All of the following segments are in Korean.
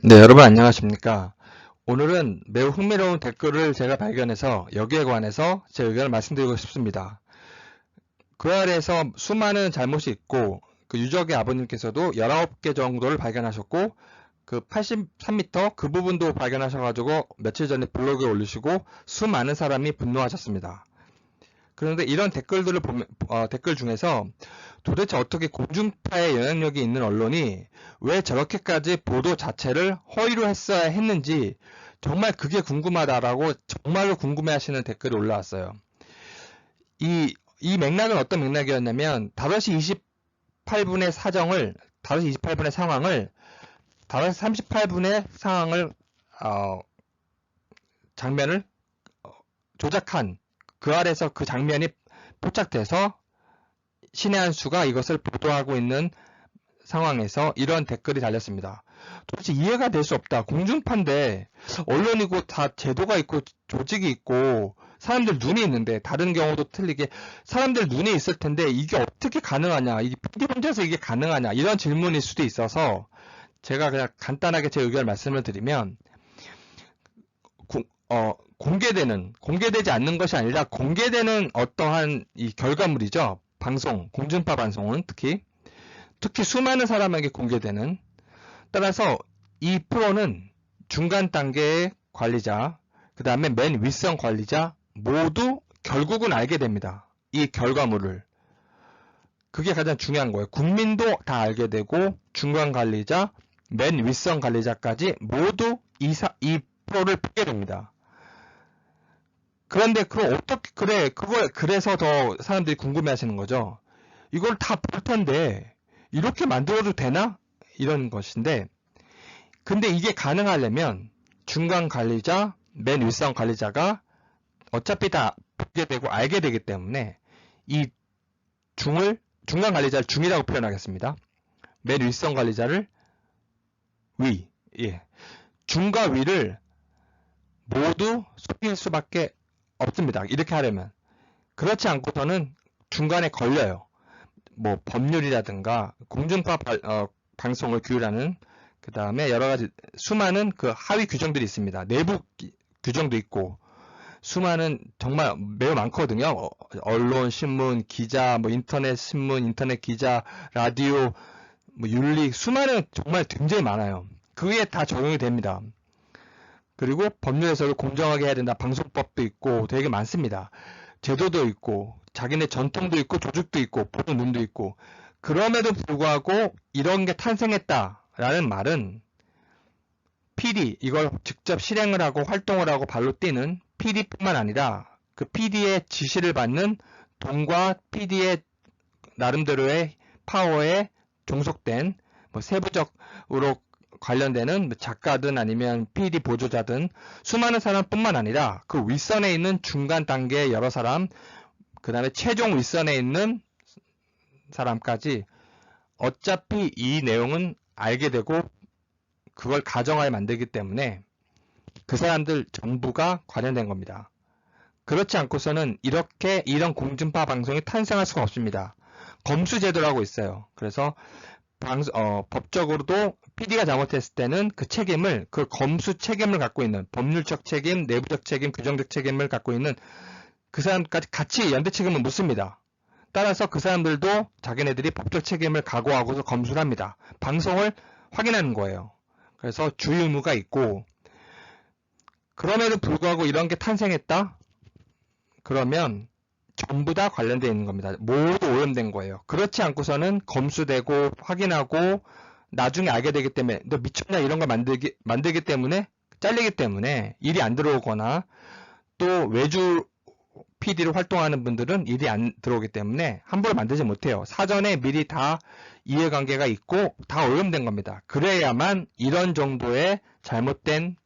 네, 여러분 안녕하십니까? 오늘은 매우 흥미로운 댓글을 제가 발견해서 여기에 관해서 제 의견을 말씀드리고 싶습니다. 그 아래에서 수많은 잘못이 있고 그 유적의 아버님께서도 19개 정도를 발견하셨고 그 83m 그 부분도 발견하셔가지고 며칠 전에 블로그에 올리시고 수많은 사람이 분노하셨습니다. 그런데 이런 댓글들을 보면 댓글 중에서 도대체 어떻게 공중파의 영향력이 있는 언론이 왜 저렇게까지 보도 자체를 허위로 했어야 했는지 정말 그게 궁금하다라고 정말로 궁금해하시는 댓글이 올라왔어요. 이 맥락은 어떤 맥락이었냐면 5시 28분의 사정을 5시 28분의 상황을 5시 38분의 상황을 장면을 조작한 그 아래서 그 장면이 포착돼서 신의 한 수가 이것을 보도하고 있는 상황에서 이런 댓글이 달렸습니다. 도대체 이해가 될 수 없다. 공중파인데 언론이고 다 제도가 있고 조직이 있고 사람들 눈이 있는데 다른 경우도 틀리게 사람들 눈이 있을 텐데 이게 어떻게 가능하냐. 이게 PD 혼자서 이게 가능하냐. 이런 질문일 수도 있어서 제가 그냥 간단하게 제 의견을 말씀을 드리면 공개되지 않는 것이 아니라 공개되는 어떠한 이 결과물이죠. 방송, 공중파 방송은 특히 수많은 사람에게 공개되는 따라서 이 프로는 중간 단계의 관리자, 그 다음에 맨 윗선 관리자 모두 결국은 알게 됩니다. 이 결과물을. 그게 가장 중요한 거예요. 국민도 다 알게 되고 중간 관리자, 맨 윗선 관리자까지 모두 이 프로를 보게 됩니다. 그런데 그럼 어떻게 그래서 더 사람들이 궁금해 하시는 거죠. 이걸 다 볼 텐데 이렇게 만들어도 되나? 이런 것인데 근데 이게 가능하려면 중간 관리자, 맨 윗선 관리자가 어차피 다 보게 되고 알게 되기 때문에 이 중간 관리자를 중이라고 표현하겠습니다. 맨 윗선 관리자를 위, 예. 중과 위를 모두 속일 수밖에 없습니다. 이렇게 하려면. 그렇지 않고서는 중간에 걸려요. 뭐 법률이라든가 공중파 방송을 규율하는 그 다음에 여러 가지 수많은 그 하위 규정들이 있습니다. 내부 규정도 있고 수많은 정말 매우 많거든요. 언론, 신문, 기자, 뭐 인터넷 신문, 인터넷 기자, 라디오, 뭐 윤리 수많은 정말 굉장히 많아요. 그게 다 적용이 됩니다. 그리고 법률에서도 공정하게 해야 된다. 방송법도 있고 되게 많습니다. 제도도 있고 자기네 전통도 있고 조직도 있고 보는 눈도 있고 그럼에도 불구하고 이런 게 탄생했다라는 말은 PD 이걸 직접 실행을 하고 활동을 하고 발로 뛰는 PD뿐만 아니라 그 PD의 지시를 받는 돈과 PD의 나름대로의 파워에 종속된 뭐 세부적으로 관련되는 작가든 아니면 PD 보조자든 수많은 사람뿐만 아니라 그 윗선에 있는 중간 단계의 여러 사람 그 다음에 최종 윗선에 있는 사람까지 어차피 이 내용은 알게 되고 그걸 가정하에 만들기 때문에 그 사람들 전부가 관련된 겁니다. 그렇지 않고서는 이런 공중파 방송이 탄생할 수가 없습니다. 검수제도라고 있어요. 그래서 법적으로도 PD가 잘못했을 때는 그 검수 책임을 갖고 있는 법률적 책임, 내부적 책임, 규정적 책임을 갖고 있는 그 사람까지 같이 연대 책임을 묻습니다. 따라서 그 사람들도 자기네들이 법적 책임을 각오하고서 검수를 합니다. 방송을 확인하는 거예요. 그래서 주의 의무가 있고 그럼에도 불구하고 이런 게 탄생했다? 그러면 전부 다 관련되어 있는 겁니다. 모두 오염된 거예요. 그렇지 않고서는 검수되고 확인하고 나중에 알게 되기 때문에 너 미쳤냐 이런 걸 만들기 때문에 잘리기 때문에 일이 안 들어오거나 또 외주 PD로 활동하는 분들은 일이 안 들어오기 때문에 함부로 만들지 못해요. 사전에 미리 다 이해관계가 있고 다 오염된 겁니다. 그래야만 이런 정도의 잘못된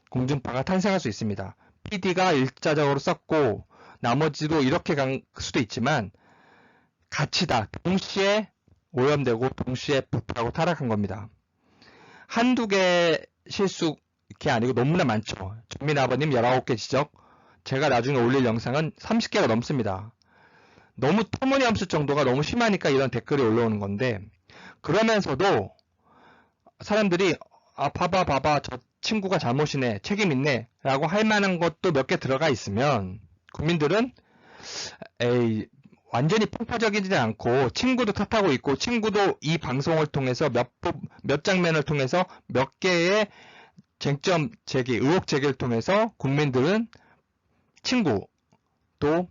공중파가 탄생할 수 있습니다. PD가 일자적으로 썼고 나머지도 이렇게 간 수도 있지만 같이 다 동시에 오염되고 동시에 부패하고 타락한 겁니다. 한두 개 실수 이게 아니고 너무나 많죠. 전민 아버님 19개 지적 제가 나중에 올릴 영상은 30개가 넘습니다. 너무 터무니없을 정도가 너무 심하니까 이런 댓글이 올라오는 건데 그러면서도 사람들이 아, 봐봐, 저 친구가 잘못이네, 책임 있네, 라고 할 만한 것도 몇 개 들어가 있으면, 국민들은, 에이, 완전히 폭파적이지 않고, 친구도 탓하고 있고, 친구도 이 방송을 통해서 몇 장면을 통해서 몇 개의 쟁점 제기, 의혹 제기를 통해서 국민들은 친구도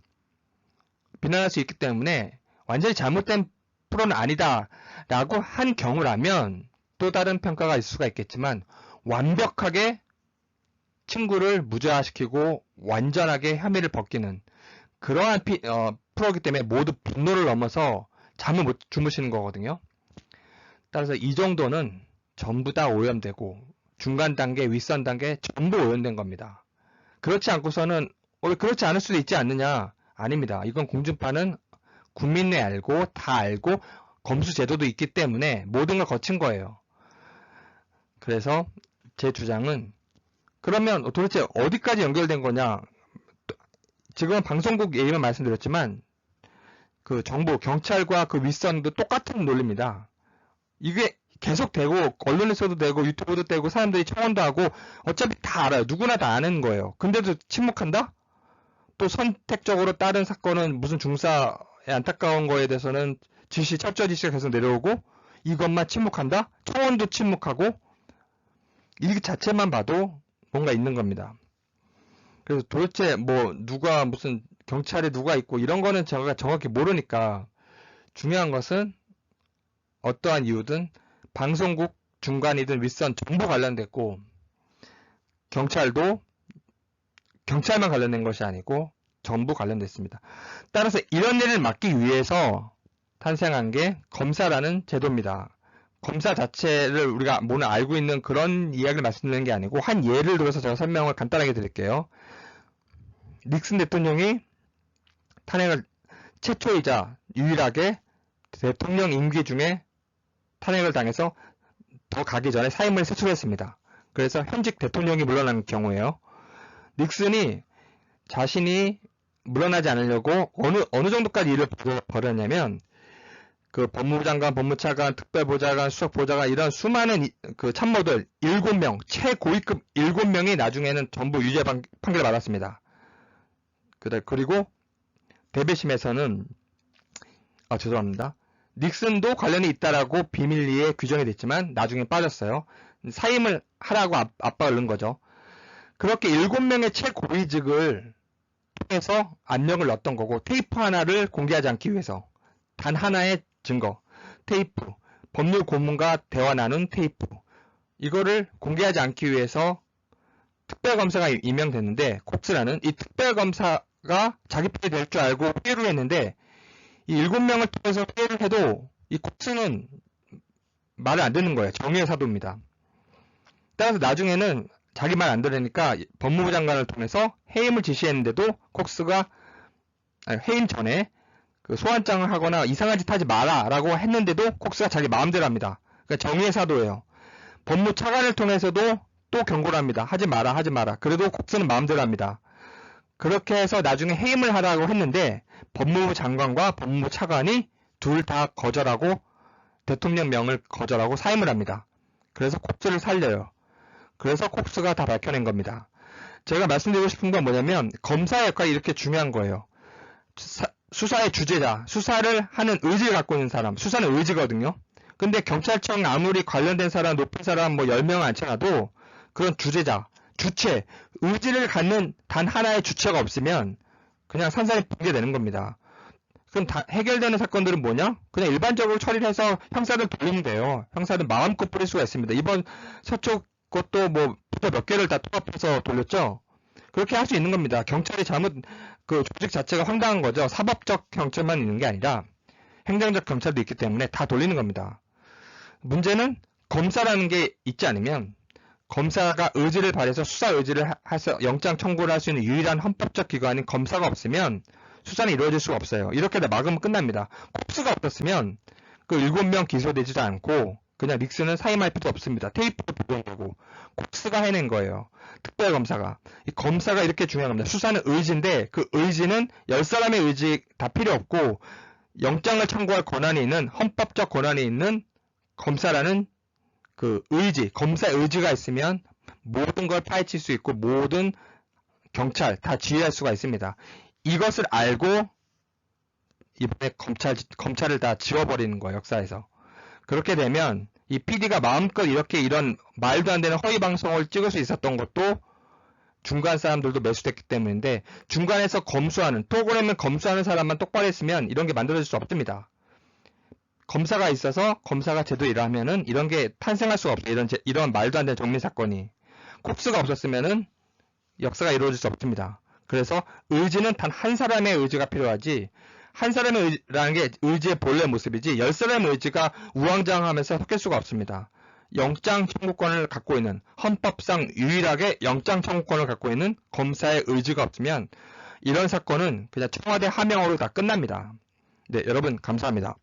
비난할 수 있기 때문에, 완전히 잘못된 프로는 아니다라고 한 경우라면 또 다른 평가가 있을 수가 있겠지만 완벽하게 친구를 무죄화시키고 완전하게 혐의를 벗기는 그러한 프로이기 때문에 모두 분노를 넘어서 잠을 못 주무시는 거거든요. 따라서 이 정도는 전부 다 오염되고 중간 단계, 윗선 단계 전부 오염된 겁니다. 그렇지 않고서는 그렇지 않을 수도 있지 않느냐? 아닙니다. 이건 공중파는 국민이 알고 다 알고 검수 제도도 있기 때문에 모든 걸 거친 거예요. 그래서 제 주장은 그러면 도대체 어디까지 연결된 거냐? 지금은 방송국 예의만 말씀드렸지만 그 정부, 경찰과 그 윗선도 똑같은 논리입니다. 이게 계속 되고 언론에서도 되고 유튜브도 되고 사람들이 청원도 하고 어차피 다 알아요. 누구나 다 아는 거예요. 근데도 침묵한다? 또 선택적으로 다른 사건은 무슨 중사의 안타까운 거에 대해서는 철저 지시가 계속 내려오고 이것만 침묵한다? 청원도 침묵하고 이 자체만 봐도 뭔가 있는 겁니다. 그래서 도대체 뭐 누가 무슨 경찰에 누가 있고 이런 거는 제가 정확히 모르니까 중요한 것은 어떠한 이유든 방송국 중간이든 윗선 전부 관련됐고 경찰도 경찰만 관련된 것이 아니고 전부 관련됐습니다. 따라서 이런 일을 막기 위해서 탄생한 게 검사라는 제도입니다. 검사 자체를 우리가 모두 알고 있는 그런 이야기를 말씀드리는 게 아니고 한 예를 들어서 제가 설명을 간단하게 드릴게요. 닉슨 대통령이 탄핵을 최초이자 유일하게 대통령 임기 중에 탄핵을 당해서 더 가기 전에 사임을 세출했습니다. 그래서 현직 대통령이 물러나는 경우에요. 닉슨이 자신이 물러나지 않으려고 어느 정도까지 일을 벌였냐면 그 법무부 장관, 법무차관, 특별보좌관, 수석보좌관 이런 수많은 그 참모들 7명, 최고위급 7명이 나중에는 전부 유죄 판결을 받았습니다. 그리고 대배심에서는 죄송합니다. 닉슨도 관련이 있다라고 비밀리에 규정이 됐지만 나중에 빠졌어요. 사임을 하라고 압박을 넣은 거죠. 그렇게 7명의 최고위직을 통해서 압력을 넣었던 거고 테이프 하나를 공개하지 않기 위해서 단 하나의 증거, 테이프, 법률 고문과 대화 나눈 테이프 이거를 공개하지 않기 위해서 특별검사가 임명됐는데 콕스라는 이 특별검사가 자기 편이 될 줄 알고 회유를 했는데 이 7명을 통해서 회유를 해도 이 콕스는 말을 안 듣는 거예요. 정의의 사도입니다. 따라서 나중에는 자기 말 안 들으니까 법무부 장관을 통해서 해임을 지시했는데도 콕스가 해임 전에 그 소환장을 하거나 이상한 짓 하지 마라 라고 했는데도 콕스가 자기 마음대로 합니다. 그러니까 정의의 사도예요. 법무차관을 통해서도 또 경고를 합니다. 하지 마라. 그래도 콕스는 마음대로 합니다. 그렇게 해서 나중에 해임을 하라고 했는데 법무부 장관과 법무부 차관이 둘 다 거절하고 대통령명을 거절하고 사임을 합니다. 그래서 콕스를 살려요. 그래서 콕스가 다 밝혀낸 겁니다. 제가 말씀드리고 싶은 건 뭐냐면 검사의 역할이 이렇게 중요한 거예요. 수사의 주제자, 수사를 하는 의지를 갖고 있는 사람, 수사는 의지거든요. 근데 경찰청 아무리 관련된 사람, 높은 사람 뭐 10명 앉혀놔도 그런 주제자, 주체, 의지를 갖는 단 하나의 주체가 없으면 그냥 산산이 붕괴되는 겁니다. 그럼 해결되는 사건들은 뭐냐? 그냥 일반적으로 처리를 해서 형사를 돌리면 돼요. 형사는 마음껏 뿌릴 수가 있습니다. 이번 서초 것도 뭐 몇 개를 다 통합해서 돌렸죠? 그렇게 할 수 있는 겁니다. 경찰이 그 조직 자체가 황당한 거죠. 사법적 경찰만 있는 게 아니라 행정적 경찰도 있기 때문에 다 돌리는 겁니다. 문제는 검사라는 게 있지 않으면 검사가 의지를 발휘해서 수사 의지를 해서 영장 청구를 할 수 있는 유일한 헌법적 기관인 검사가 없으면 수사는 이루어질 수가 없어요. 이렇게 다 막으면 끝납니다. 콕스가 없었으면 그 7명 기소되지도 않고 그냥 닉슨은 사임할 필요도 없습니다. 테이프도 복용되고 콕스가 해낸 거예요. 특별검사가. 이 검사가 이렇게 중요한 겁니다. 수사는 의지인데 그 의지는 10사람의 의지 다 필요 없고 영장을 청구할 권한이 있는 헌법적 권한이 있는 검사라는 그 의지, 검사의 의지가 있으면 모든 걸 파헤칠 수 있고 모든 경찰 다 지휘할 수가 있습니다. 이것을 알고 이번에 검찰을 다 지워버리는 거예요, 역사에서. 그렇게 되면 이 PD가 마음껏 이렇게 이런 말도 안 되는 허위 방송을 찍을 수 있었던 것도 중간 사람들도 매수됐기 때문인데, 중간에서 검수하는, 프로그램을 검수하는 사람만 똑바로 했으면 이런 게 만들어질 수 없습니다. 검사가 있어서 검사가 제대로 일하면은 이런 게 탄생할 수가 없어요. 이런 말도 안 되는 정밀 사건이. 콕스가 없었으면은 역사가 이루어질 수 없습니다. 그래서 의지는 단 한 사람의 의지가 필요하지, 한 사람의 의지라는 게 의지의 본래 모습이지 10사람의 의지가 우왕좌왕하면서 섞일 수가 없습니다. 영장 청구권을 갖고 있는, 헌법상 유일하게 영장 청구권을 갖고 있는 검사의 의지가 없으면 이런 사건은 그냥 청와대 하명으로 다 끝납니다. 네, 여러분 감사합니다.